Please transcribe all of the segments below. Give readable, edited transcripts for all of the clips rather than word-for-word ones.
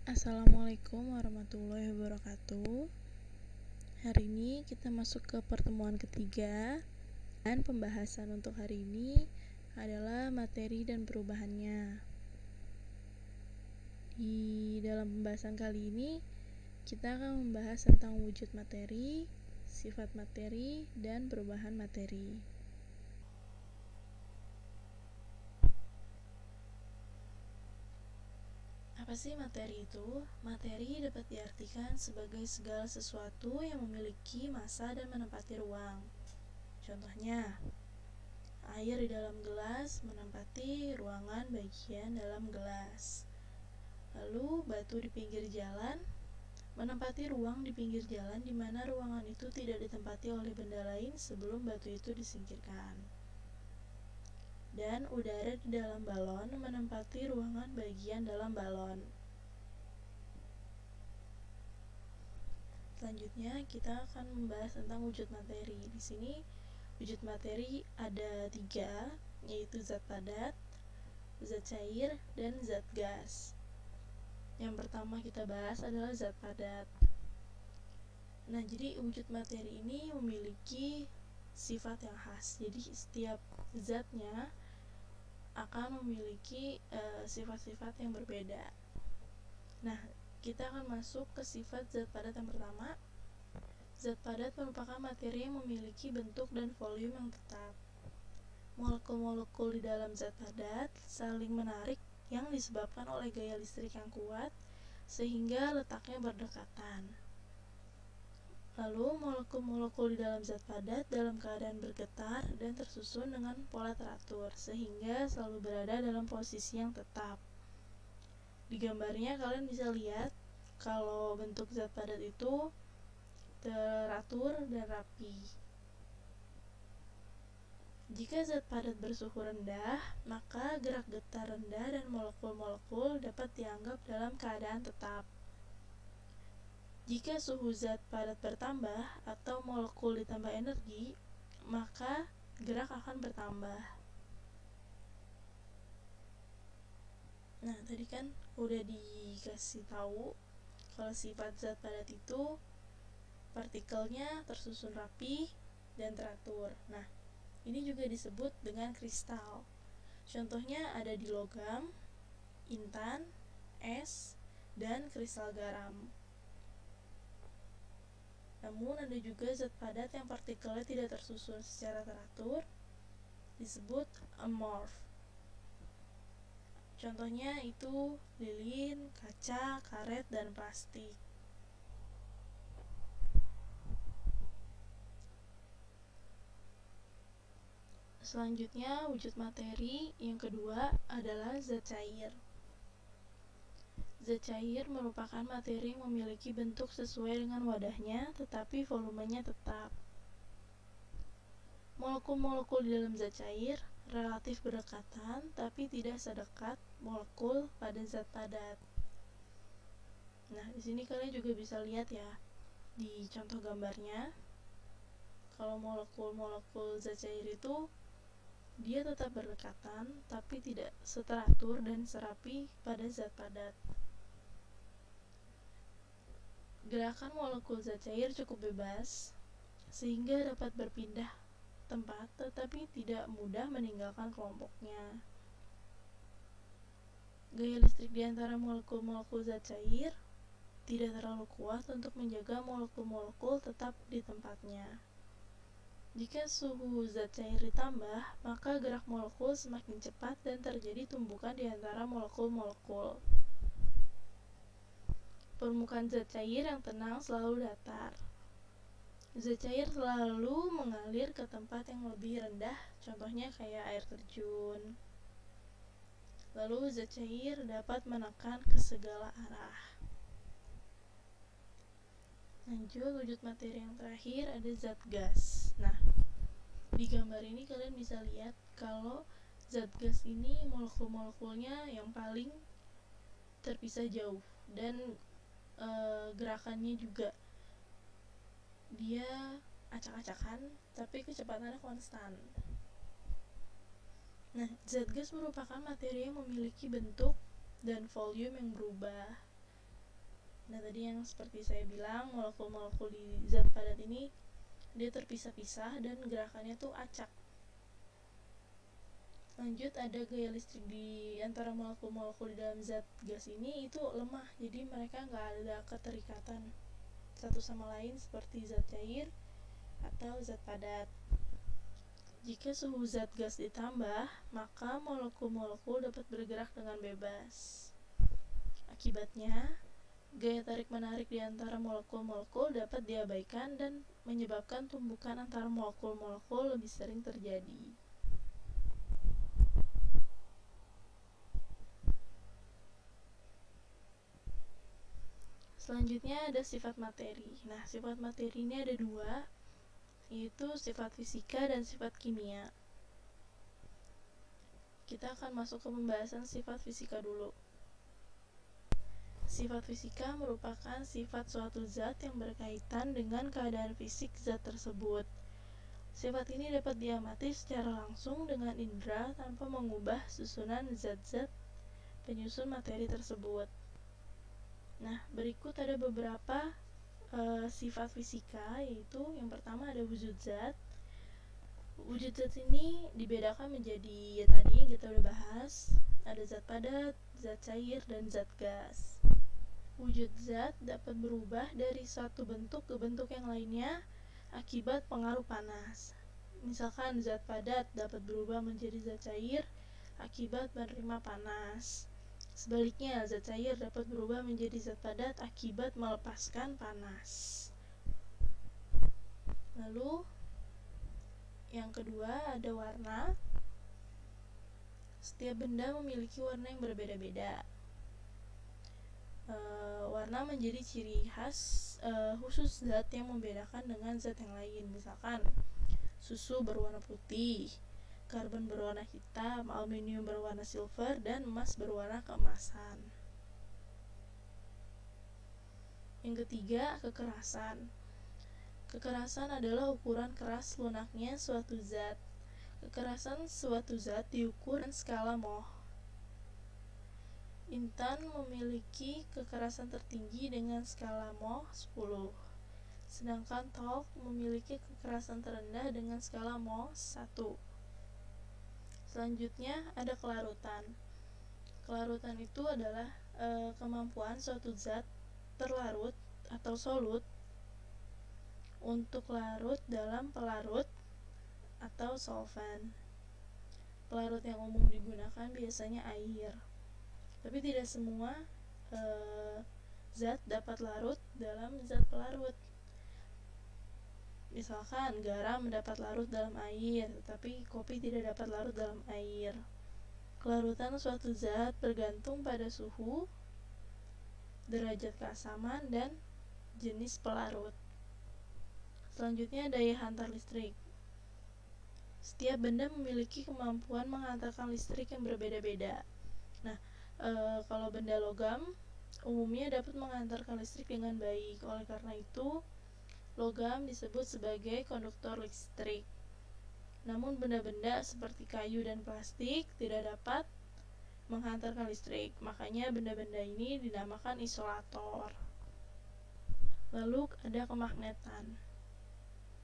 Assalamualaikum warahmatullahi wabarakatuh. Hari ini kita masuk ke pertemuan ketiga, dan pembahasan untuk hari ini adalah materi dan perubahannya. Di dalam pembahasan kali ini kita akan membahas tentang wujud materi, sifat materi, dan perubahan materi. Apa sih materi itu? Materi dapat diartikan sebagai segala sesuatu yang memiliki massa dan menempati ruang. Contohnya, air di dalam gelas menempati ruangan bagian dalam gelas. Lalu, batu di pinggir jalan menempati ruang di pinggir jalan di mana ruangan itu tidak ditempati oleh benda lain sebelum batu itu disingkirkan. Dan udara di dalam balon menempati ruangan bagian dalam balon. Selanjutnya kita akan membahas tentang wujud materi. Di sini wujud materi ada 3, yaitu zat padat, zat cair, dan zat gas. Yang pertama kita bahas adalah zat padat. Nah, jadi wujud materi ini memiliki sifat yang khas. Jadi setiap zatnya akan memiliki sifat-sifat yang berbeda. Nah, kita akan masuk ke sifat zat padat yang pertama. Zat padat merupakan materi yang memiliki bentuk dan volume yang tetap. Molekul-molekul di dalam zat padat saling menarik yang disebabkan oleh gaya listrik yang kuat sehingga letaknya berdekatan. Lalu molekul-molekul di dalam zat padat dalam keadaan bergetar dan tersusun dengan pola teratur sehingga selalu berada dalam posisi yang tetap. Di gambarnya kalian bisa lihat kalau bentuk zat padat itu teratur dan rapi. Jika zat padat bersuhu rendah, maka gerak getar rendah dan molekul-molekul dapat dianggap dalam keadaan tetap. Jika suhu zat padat bertambah atau molekul ditambah energi, maka gerak akan bertambah. Nah, tadi kan udah dikasih tahu kalau sifat zat padat itu partikelnya tersusun rapi dan teratur. Nah, ini juga disebut dengan kristal. Contohnya ada di logam, intan, es, dan kristal garam. Namun ada juga zat padat yang partikelnya tidak tersusun secara teratur, disebut amorph. Contohnya itu lilin, kaca, karet, dan plastik. Selanjutnya, wujud materi yang kedua adalah zat cair. Zat cair merupakan materi yang memiliki bentuk sesuai dengan wadahnya, tetapi volumenya tetap. Molekul-molekul di dalam zat cair relatif berdekatan, tapi tidak sedekat molekul pada zat padat. Nah, di sini kalian juga bisa lihat ya di contoh gambarnya, kalau molekul-molekul zat cair itu dia tetap berdekatan, tapi tidak seteratur dan serapi pada zat padat. Gerakan molekul zat cair cukup bebas, sehingga dapat berpindah tempat tetapi tidak mudah meninggalkan kelompoknya. Gaya listrik di antara molekul-molekul zat cair tidak terlalu kuat untuk menjaga molekul-molekul tetap di tempatnya. Jika suhu zat cair ditambah, maka gerak molekul semakin cepat dan terjadi tumbukan di antara molekul-molekul. Permukaan zat cair yang tenang selalu datar. Zat cair selalu mengalir ke tempat yang lebih rendah, contohnya kayak air terjun. Lalu zat cair dapat menekan ke segala arah. Lanjut, wujud materi yang terakhir ada zat gas. Nah, di gambar ini kalian bisa lihat kalau zat gas ini molekul-molekulnya yang paling terpisah jauh dan gerakannya juga dia acak-acakan tapi kecepatannya konstan. Nah, zat gas merupakan materi yang memiliki bentuk dan volume yang berubah. Nah, tadi yang seperti saya bilang, molekul-molekul di zat padat ini dia terpisah-pisah dan gerakannya tuh acak. Lanjut, ada gaya listrik di antara molekul-molekul di dalam zat gas ini itu lemah, jadi mereka nggak ada keterikatan satu sama lain seperti zat cair atau zat padat. Jika suhu zat gas ditambah, maka molekul-molekul dapat bergerak dengan bebas. Akibatnya, gaya tarik-menarik di antara molekul-molekul dapat diabaikan dan menyebabkan tumbukan antara molekul-molekul lebih sering terjadi. Selanjutnya ada sifat materi. Nah, sifat materi ini ada dua, yaitu sifat fisika dan sifat kimia. Kita akan masuk ke pembahasan sifat fisika dulu. Sifat fisika merupakan sifat suatu zat yang berkaitan dengan keadaan fisik zat tersebut. Sifat ini dapat diamati secara langsung dengan indera tanpa mengubah susunan zat-zat penyusun materi tersebut. Nah, berikut ada beberapa sifat fisika, yaitu yang pertama ada wujud zat. Wujud zat ini dibedakan menjadi ya tadi yang kita udah bahas, ada zat padat, zat cair, dan zat gas. Wujud zat dapat berubah dari satu bentuk ke bentuk yang lainnya akibat pengaruh panas. Misalkan zat padat dapat berubah menjadi zat cair akibat menerima panas. Sebaliknya, zat cair dapat berubah menjadi zat padat akibat melepaskan panas. Lalu, yang kedua ada warna. Setiap benda memiliki warna yang berbeda-beda. Warna menjadi ciri khas khusus zat yang membedakan dengan zat yang lain. Misalkan, susu berwarna putih, karbon berwarna hitam, aluminium berwarna silver, dan emas berwarna keemasan. Yang ketiga, kekerasan. Kekerasan adalah ukuran keras lunaknya suatu zat. Kekerasan suatu zat diukur dengan skala Mohs. Intan memiliki kekerasan tertinggi dengan skala Mohs 10. Sedangkan talk memiliki kekerasan terendah dengan skala Mohs 1. Selanjutnya ada kelarutan. Kelarutan itu adalah kemampuan suatu zat terlarut atau solut untuk larut dalam pelarut atau solvan. Pelarut yang umum digunakan biasanya air, tapi tidak semua zat dapat larut dalam zat pelarut. Misalkan garam dapat larut dalam air, tetapi kopi tidak dapat larut dalam air. Kelarutan suatu zat bergantung pada suhu, derajat keasaman, dan jenis pelarut. Selanjutnya, daya hantar listrik. Setiap benda memiliki kemampuan menghantarkan listrik yang berbeda-beda. Nah, kalau benda logam umumnya dapat menghantarkan listrik dengan baik. Oleh karena itu, logam disebut sebagai konduktor listrik. Namun benda-benda seperti kayu dan plastik tidak dapat menghantarkan listrik. Makanya benda-benda ini dinamakan isolator. Lalu ada kemagnetan.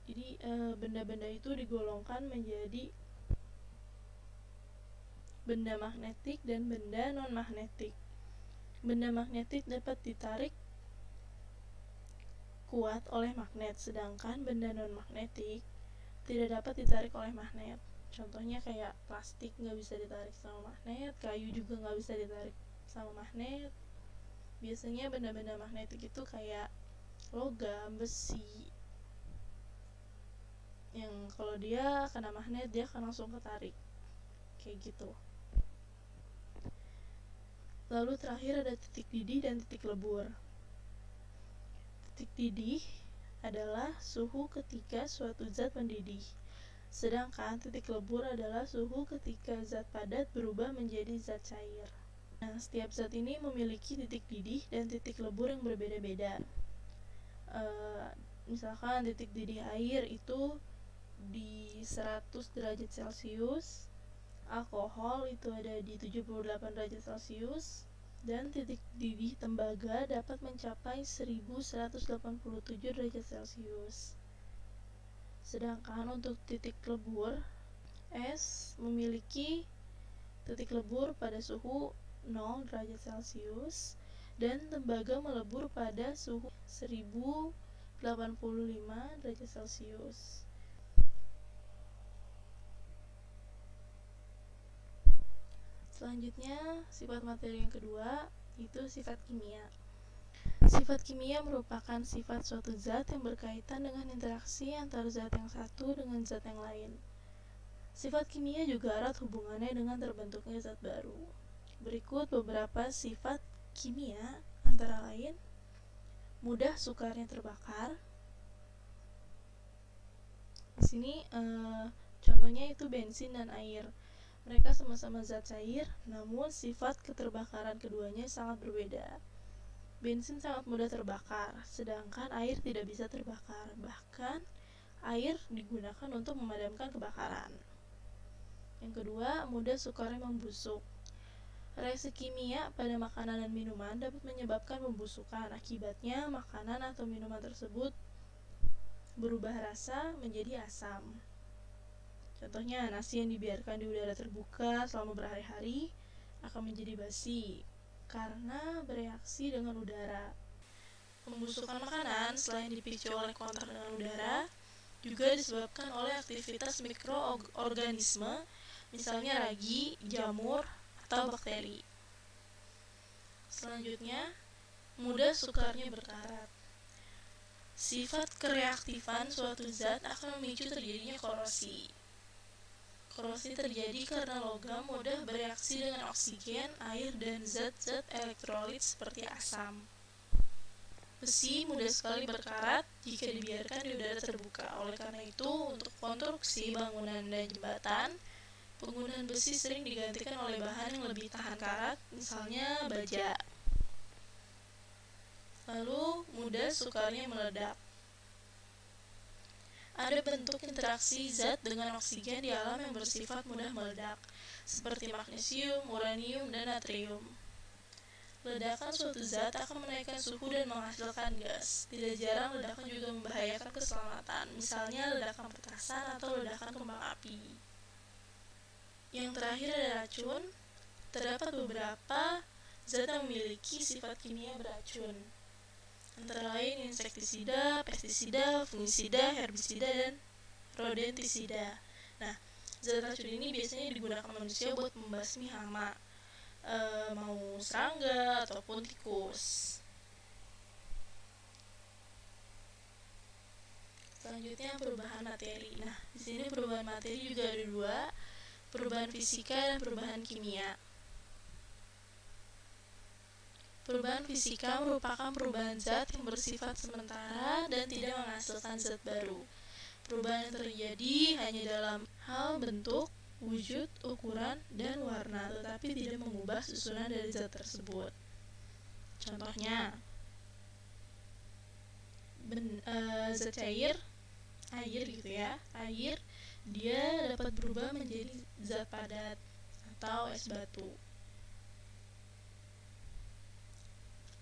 Jadi benda-benda itu digolongkan menjadi benda magnetik dan benda non-magnetik. Benda magnetik dapat ditarik kuat oleh magnet, sedangkan benda non-magnetik tidak dapat ditarik oleh magnet. Contohnya kayak plastik nggak bisa ditarik sama magnet, kayu juga nggak bisa ditarik sama magnet. Biasanya benda-benda magnetik itu kayak logam, besi, yang kalau dia kena magnet dia akan langsung ketarik, kayak gitu. Lalu terakhir ada titik didih dan titik lebur. Titik didih adalah suhu ketika suatu zat mendidih, sedangkan titik lebur adalah suhu ketika zat padat berubah menjadi zat cair. Nah, setiap zat ini memiliki titik didih dan titik lebur yang berbeda-beda. Misalkan titik didih air itu di 100 derajat Celcius, alkohol itu ada di 78 derajat Celcius, dan titik didih tembaga dapat mencapai 1187 derajat Celcius. Sedangkan untuk titik lebur, es memiliki titik lebur pada suhu 0 derajat Celcius dan tembaga melebur pada suhu 1085 derajat Celcius. Selanjutnya, sifat materi yang kedua yaitu sifat kimia. Sifat kimia merupakan sifat suatu zat yang berkaitan dengan interaksi antara zat yang satu dengan zat yang lain. Sifat kimia juga erat hubungannya dengan terbentuknya zat baru. Berikut beberapa sifat kimia, antara lain mudah sukarnya terbakar. Di sini contohnya itu bensin dan air. Mereka sama-sama zat cair, namun sifat keterbakaran keduanya sangat berbeda. Bensin sangat mudah terbakar, sedangkan air tidak bisa terbakar. Bahkan, air digunakan untuk memadamkan kebakaran. Yang kedua, mudah sukarnya membusuk. Reaksi kimia pada makanan dan minuman dapat menyebabkan pembusukan. Akibatnya, makanan atau minuman tersebut berubah rasa menjadi asam. Contohnya, nasi yang dibiarkan di udara terbuka selama berhari-hari akan menjadi basi karena bereaksi dengan udara. Pembusukan makanan selain dipicu oleh kontak dengan udara, juga disebabkan oleh aktivitas mikroorganisme, misalnya ragi, jamur, atau bakteri. Selanjutnya, mudah sukarnya berkarat. Sifat kereaktifan suatu zat akan memicu terjadinya korosi. Korosi terjadi karena logam mudah bereaksi dengan oksigen, air, dan zat-zat elektrolit seperti asam. Besi mudah sekali berkarat jika dibiarkan di udara terbuka. Oleh karena itu, untuk konstruksi bangunan dan jembatan, penggunaan besi sering digantikan oleh bahan yang lebih tahan karat, misalnya baja. Lalu, mudah sukarnya meledak. Ada bentuk interaksi zat dengan oksigen di alam yang bersifat mudah meledak, seperti magnesium, uranium, dan natrium. Ledakan suatu zat akan menaikkan suhu dan menghasilkan gas. Tidak jarang ledakan juga membahayakan keselamatan, misalnya ledakan petasan atau ledakan kembang api. Yang terakhir ada racun. Terdapat beberapa zat yang memiliki sifat kimia beracun, antara lain insektisida, pestisida, fungisida, herbisida, dan rodentisida. Nah, zat racun ini biasanya digunakan manusia buat membasmi hama, mau serangga ataupun tikus. Selanjutnya perubahan materi. Nah, di sini perubahan materi juga ada dua, perubahan fisika dan perubahan kimia. Perubahan fisika merupakan perubahan zat yang bersifat sementara dan tidak menghasilkan zat baru. Perubahan yang terjadi hanya dalam hal bentuk, wujud, ukuran, dan warna, tetapi tidak mengubah susunan dari zat tersebut. Contohnya, zat cair, air gitu ya, air dia dapat berubah menjadi zat padat atau es batu.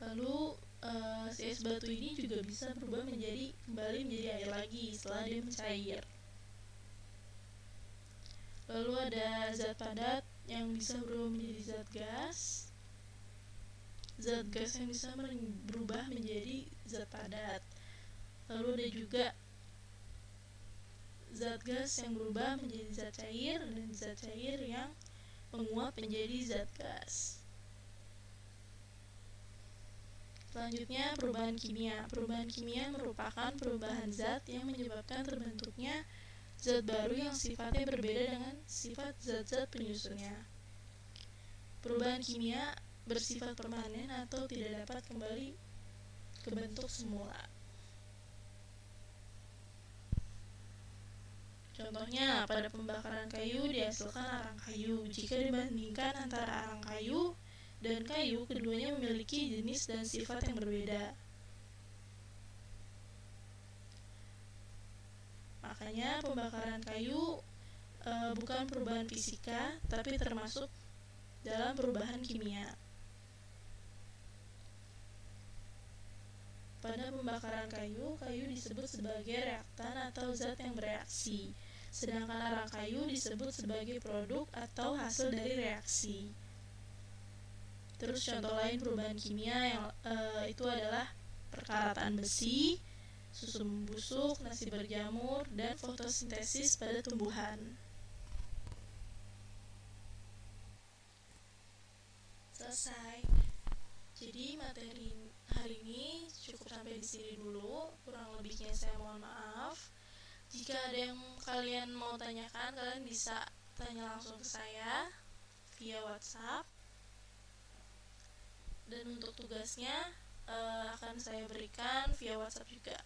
Lalu si es batu ini juga bisa berubah kembali menjadi air lagi setelah dia mencair. Lalu ada zat padat yang bisa berubah menjadi zat gas. Zat gas yang bisa berubah menjadi zat padat. Lalu ada juga zat gas yang berubah menjadi zat cair dan zat cair yang menguap menjadi zat gas. Selanjutnya, perubahan kimia. Perubahan kimia merupakan perubahan zat yang menyebabkan terbentuknya zat baru yang sifatnya berbeda dengan sifat zat-zat penyusunnya. Perubahan kimia bersifat permanen atau tidak dapat kembali ke bentuk semula. Contohnya, pada pembakaran kayu dihasilkan arang kayu. Jika dibandingkan antara arang kayu dan kayu, keduanya memiliki jenis dan sifat yang berbeda. Makanya pembakaran kayu bukan perubahan fisika, tapi termasuk dalam perubahan kimia. pada pembakaran kayu, kayu disebut sebagai reaktan atau zat yang bereaksi, sedangkan arang kayu disebut sebagai produk atau hasil dari reaksi. Terus contoh lain perubahan kimia yang itu adalah perkaratan besi, susu membusuk, nasi berjamur, dan fotosintesis pada tumbuhan. Selesai. Jadi materi hari ini cukup sampai di sini dulu. Kurang lebihnya saya mohon maaf. Jika ada yang kalian mau tanyakan, kalian bisa tanya langsung ke saya via WhatsApp. Dan untuk tugasnya akan saya berikan via WhatsApp juga.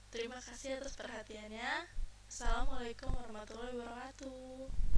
Terima kasih atas perhatiannya. Assalamualaikum warahmatullahi wabarakatuh.